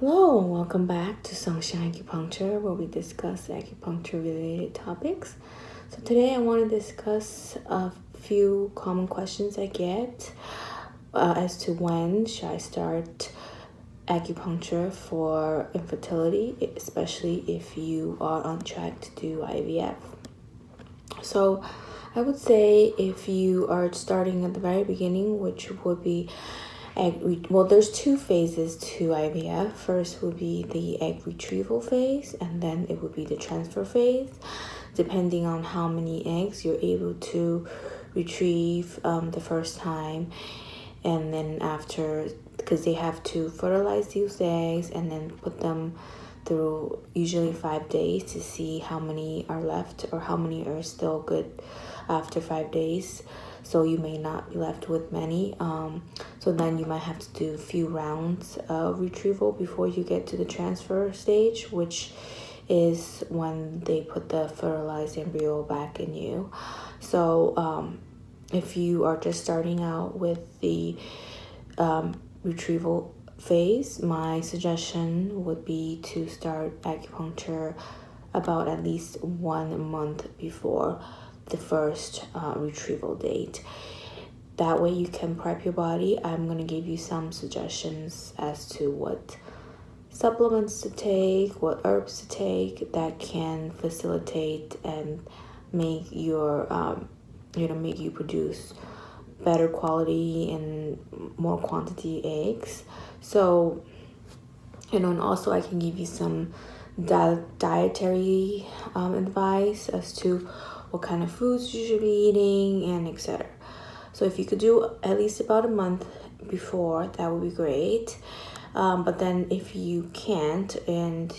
Hello, and welcome back to Sunshine Acupuncture, where we discuss acupuncture related topics. So, today I want to discuss a few common questions I get as to when should I start acupuncture for infertility, especially if you are on track to do IVF. So, I would say if you are starting at the very beginning, which would be there's two phases to IVF. First would be the egg retrieval phase, and then it would be the transfer phase. Depending on how many eggs you're able to retrieve the first time, and then after, because they have to fertilize these eggs and then put them through usually 5 days to see how many are left or how many are still good after 5 days. So you may not be left with many. So then you might have to do a few rounds of retrieval before you get to the transfer stage, which is when they put the fertilized embryo back in you. So if you are just starting out with the retrieval phase, my suggestion would be to start acupuncture about at least 1 month before the first retrieval date. That way you can prep your body. I'm going to give you some suggestions as to what supplements to take, what herbs to take that can facilitate and make your make you produce better quality and more quantity eggs. So, and also I can give you some dietary advice as to what kind of foods you should be eating and etc. So if you could do at least about a month before, that would be great. But then if you can't, and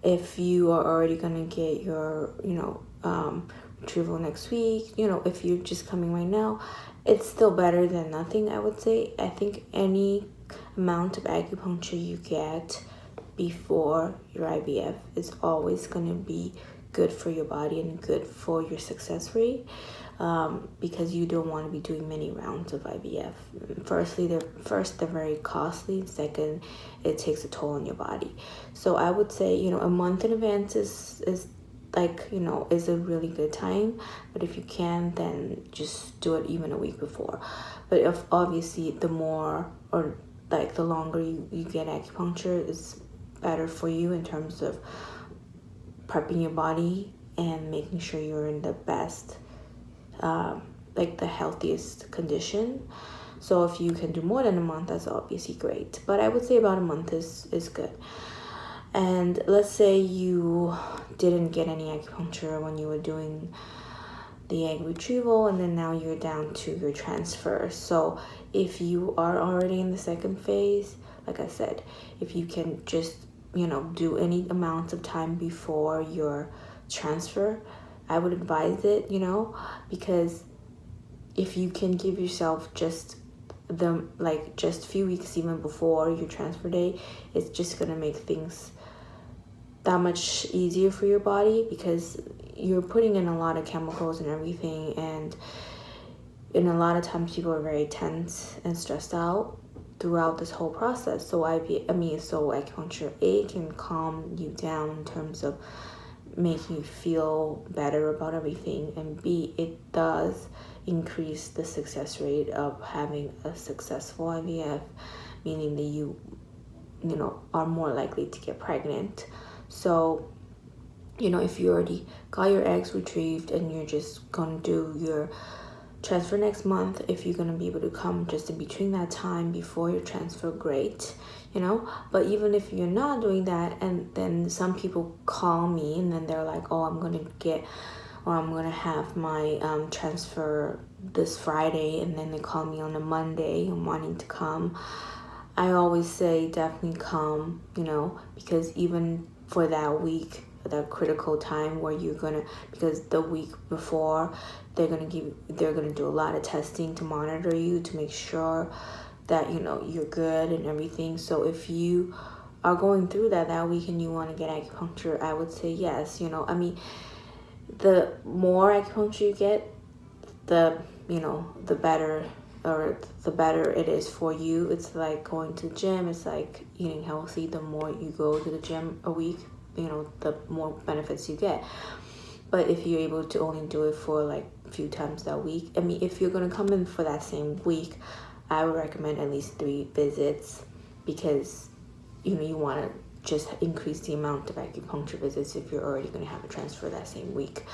if you are already gonna get your retrieval next week, if you're just coming right now, it's still better than nothing, I would say. I think any amount of acupuncture you get before your IVF is always going to be good for your body and good for your success rate, because you don't want to be doing many rounds of IVF. They're very costly. Second, it takes a toll on your body. So I would say a month in advance is is a really good time. But if you can, then just do it even a week before. But if obviously the more or the longer you get acupuncture is better for you in terms of prepping your body and making sure you're in the best the healthiest condition. So if you can do more than a month, that's obviously great, but I would say about a month is good. And let's say you didn't get any acupuncture when you were doing the egg retrieval, and then now you're down to your transfer. So if you are already in the second phase, like I said, if you can just do any amount of time before your transfer, I would advise it, because if you can give yourself just a few weeks even before your transfer day, it's just gonna make things that much easier for your body, because you're putting in a lot of chemicals and everything, and a lot of times people are very tense and stressed out throughout this whole process. So acupuncture A can calm you down in terms of making you feel better about everything, and B, it does increase the success rate of having a successful IVF, meaning that you are more likely to get pregnant. So if you already got your eggs retrieved and you're just gonna do your transfer next month, if you're going to be able to come just in between that time before your transfer, great, but even if you're not doing that, and then some people call me and then they're like, oh, I'm going to have my transfer this Friday, and then they call me on a Monday and wanting to come, I always say definitely come, because even for that week, that critical time where because the week before they're gonna do a lot of testing to monitor you to make sure that you're good and everything. So if you are going through that week and you want to get acupuncture, I would say yes. The more acupuncture you get, the better or the better it is for you. It's like going to the gym. It's like eating healthy. The more you go to the gym a week, the more benefits you get. But if you're able to only do it for like a few times that week, I mean, if you're going to come in for that same week, I would recommend at least 3 visits, because you want to just increase the amount of acupuncture visits if you're already going to have a transfer that same week.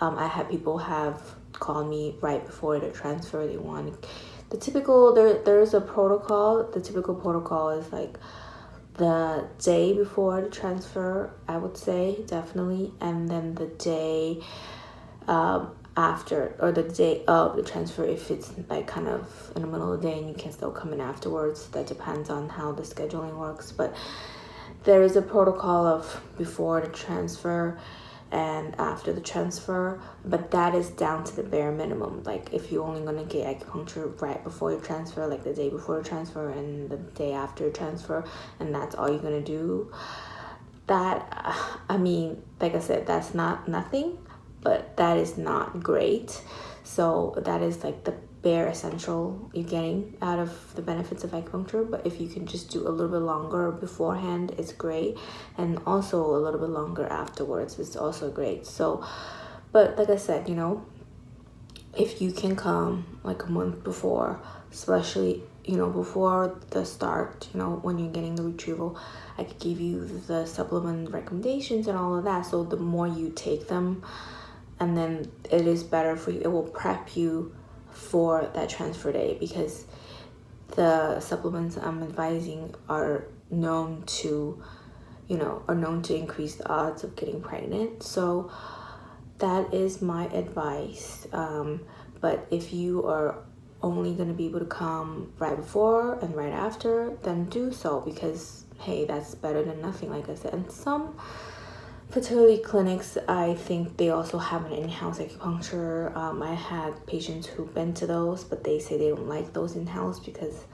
I had people have called me right before the transfer. They want the typical, there's a protocol. The typical protocol is like the day before the transfer, I would say, definitely, and then the day after, or the day of the transfer, if it's like kind of in the middle of the day and you can still come in afterwards. That depends on how the scheduling works, but there is a protocol of before the transfer and after the transfer, but that is down to the bare minimum. Like if you're only going to get acupuncture right before your transfer, like the day before the transfer and the day after transfer, and that's all you're going to do, that, I mean, like I said, that's not nothing, but that is not great. So that is like the bare essential you're getting out of the benefits of acupuncture. But if you can just do a little bit longer beforehand, it's great, and also a little bit longer afterwards is also great. So, but like I said, if you can come like a month before, especially before the start, when you're getting the retrieval, I could give you the supplement recommendations and all of that. So the more you take them, and then it is better for you. It will prep you for that transfer day, because the supplements I'm advising are known to increase the odds of getting pregnant. So that is my advice. But if you are only going to be able to come right before and right after, then do so, because hey, that's better than nothing, like I said. And some fertility clinics, I think they also have an in-house acupuncture. I had patients who've been to those, but they say they don't like those in-house because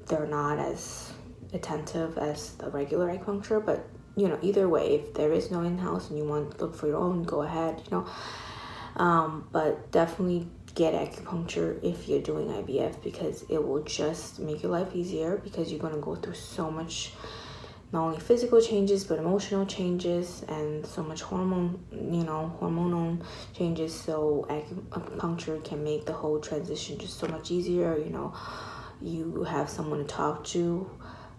they're not as attentive as the regular acupuncture. But either way, if there is no in-house and you want to look for your own, go ahead. But definitely get acupuncture if you're doing IVF, because it will just make your life easier, because you're going to go through so much, not only physical changes but emotional changes, and so much hormonal changes. So acupuncture can make the whole transition just so much easier. You have someone to talk to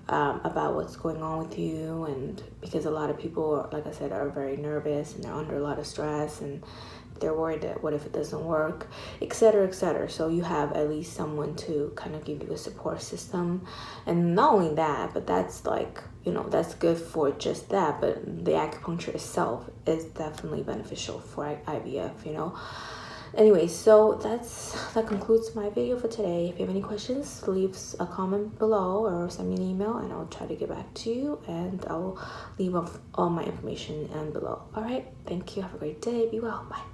about what's going on with you, and because a lot of people, like I said, are very nervous and they're under a lot of stress, and they're worried that what if it doesn't work, etc., etc. So you have at least someone to kind of give you a support system. And not only that, but that's like, that's good for just that, but the acupuncture itself is definitely beneficial for IVF. Anyway, so that concludes my video for today. If you have any questions, leave a comment below or send me an email, and I'll try to get back to you, and I'll leave off all my information below. All right, thank you. Have a great day. Be well. Bye.